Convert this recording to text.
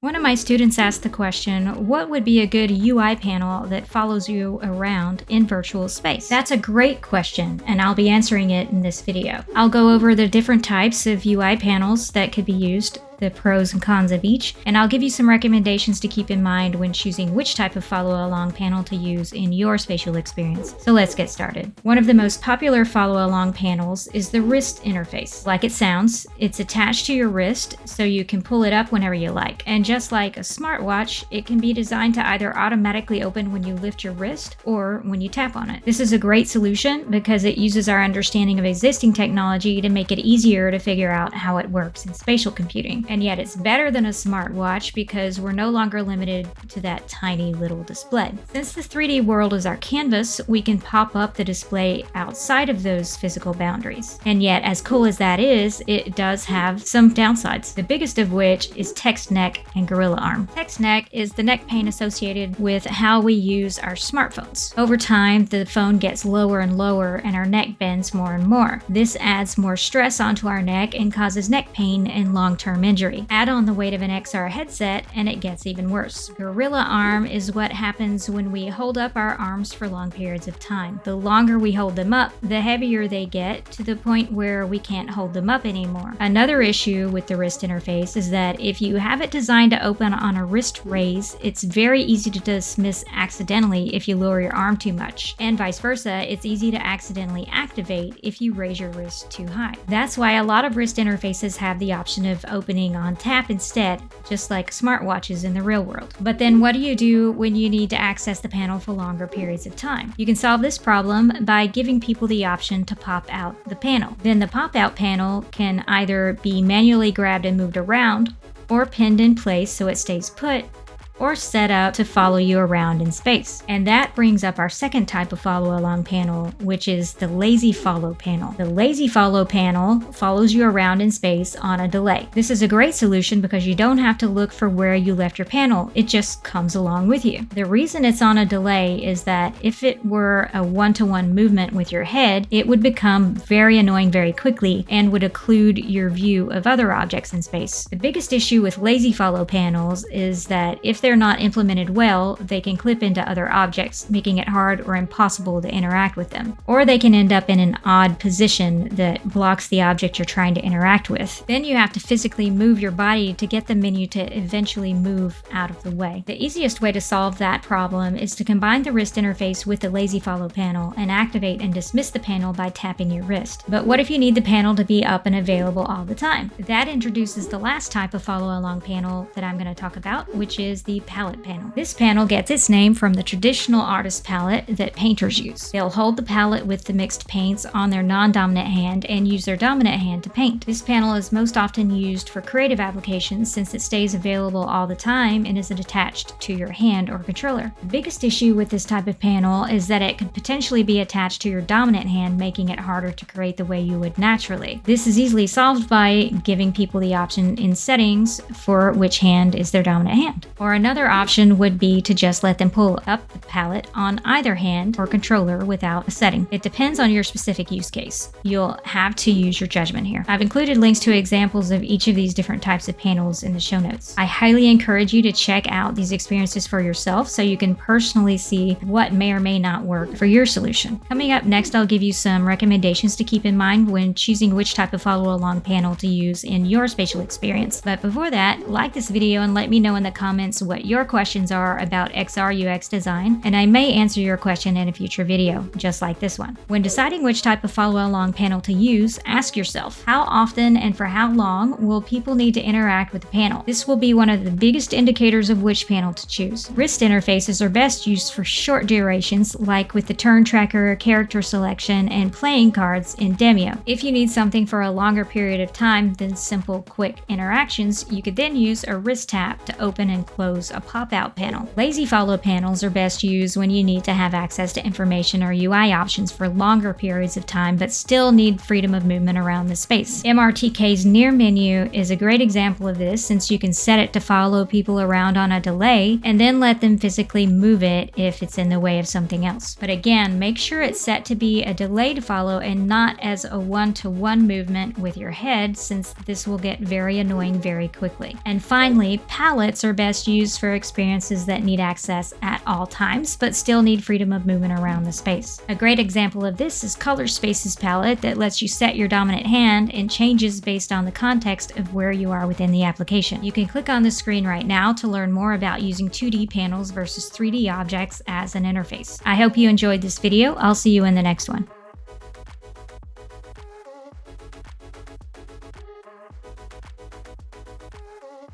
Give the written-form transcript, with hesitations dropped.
One of my students asked the question, what would be a good UI panel that follows you around in virtual space? That's a great question, and I'll be answering it in this video. I'll go over the different types of UI panels that could be used, the pros and cons of each, and I'll give you some recommendations to keep in mind when choosing which type of follow-along panel to use in your spatial experience. So let's get started. One of the most popular follow-along panels is the wrist interface. Like it sounds, it's attached to your wrist so you can pull it up whenever you like. And just like a smartwatch, it can be designed to either automatically open when you lift your wrist or when you tap on it. This is a great solution because it uses our understanding of existing technology to make it easier to figure out how it works in spatial computing. And yet it's better than a smartwatch because we're no longer limited to that tiny little display. Since the 3D world is our canvas, we can pop up the display outside of those physical boundaries. And yet, as cool as that is, it does have some downsides, the biggest of which is text neck and gorilla arm. Text neck is the neck pain associated with how we use our smartphones. Over time, the phone gets lower and lower and our neck bends more and more. This adds more stress onto our neck and causes neck pain and long-term injury. Add on the weight of an XR headset and it gets even worse. Gorilla arm is what happens when we hold up our arms for long periods of time. The longer we hold them up, the heavier they get to the point where we can't hold them up anymore. Another issue with the wrist interface is that if you have it designed to open on a wrist raise, it's very easy to dismiss accidentally if you lower your arm too much. And vice versa, it's easy to accidentally activate if you raise your wrist too high. That's why a lot of wrist interfaces have the option of opening on tap instead, just like smartwatches in the real world. But then what do you do when you need to access the panel for longer periods of time? You can solve this problem by giving people the option to pop out the panel. Then the pop-out panel can either be manually grabbed and moved around, or pinned in place so it stays put, or set up to follow you around in space. And that brings up our second type of follow-along panel, which is the lazy follow panel. The lazy follow panel follows you around in space on a delay. This is a great solution because you don't have to look for where you left your panel. It just comes along with you. The reason it's on a delay is that if it were a one-to-one movement with your head, it would become very annoying very quickly and would occlude your view of other objects in space. The biggest issue with lazy follow panels is that if they're not implemented well, they can clip into other objects, making it hard or impossible to interact with them. Or they can end up in an odd position that blocks the object you're trying to interact with. Then you have to physically move your body to get the menu to eventually move out of the way. The easiest way to solve that problem is to combine the wrist interface with the lazy follow panel and activate and dismiss the panel by tapping your wrist. But what if you need the panel to be up and available all the time? That introduces the last type of follow-along panel that I'm going to talk about, which is the palette panel. This panel gets its name from the traditional artist palette that painters use. They'll hold the palette with the mixed paints on their non-dominant hand and use their dominant hand to paint. This panel is most often used for creative applications since it stays available all the time and isn't attached to your hand or controller. The biggest issue with this type of panel is that it could potentially be attached to your dominant hand, making it harder to create the way you would naturally. This is easily solved by giving people the option in settings for which hand is their dominant hand. Or another option would be to just let them pull up the palette on either hand or controller without a setting. It depends on your specific use case. You'll have to use your judgment here. I've included links to examples of each of these different types of panels in the show notes. I highly encourage you to check out these experiences for yourself so you can personally see what may or may not work for your solution. Coming up next, I'll give you some recommendations to keep in mind when choosing which type of follow-along panel to use in your spatial experience. But before that, like this video and let me know in the comments what your questions are about XR UX design, and I may answer your question in a future video, just like this one. When deciding which type of follow-along panel to use, ask yourself, how often and for how long will people need to interact with the panel? This will be one of the biggest indicators of which panel to choose. Wrist interfaces are best used for short durations, like with the turn tracker, character selection, and playing cards in Demio. If you need something for a longer period of time than simple, quick interactions, you could then use a wrist tap to open and close follows a pop-out panel. Lazy follow panels are best used when you need to have access to information or UI options for longer periods of time, but still need freedom of movement around the space. MRTK's near menu is a great example of this, since you can set it to follow people around on a delay and then let them physically move it if it's in the way of something else. But again, make sure it's set to be a delayed follow and not as a one-to-one movement with your head, since this will get very annoying very quickly. And finally, palettes are best used for experiences that need access at all times, but still need freedom of movement around the space. A great example of this is Color Spaces palette that lets you set your dominant hand and changes based on the context of where you are within the application. You can click on the screen right now to learn more about using 2D panels versus 3D objects as an interface. I hope you enjoyed this video. I'll see you in the next one.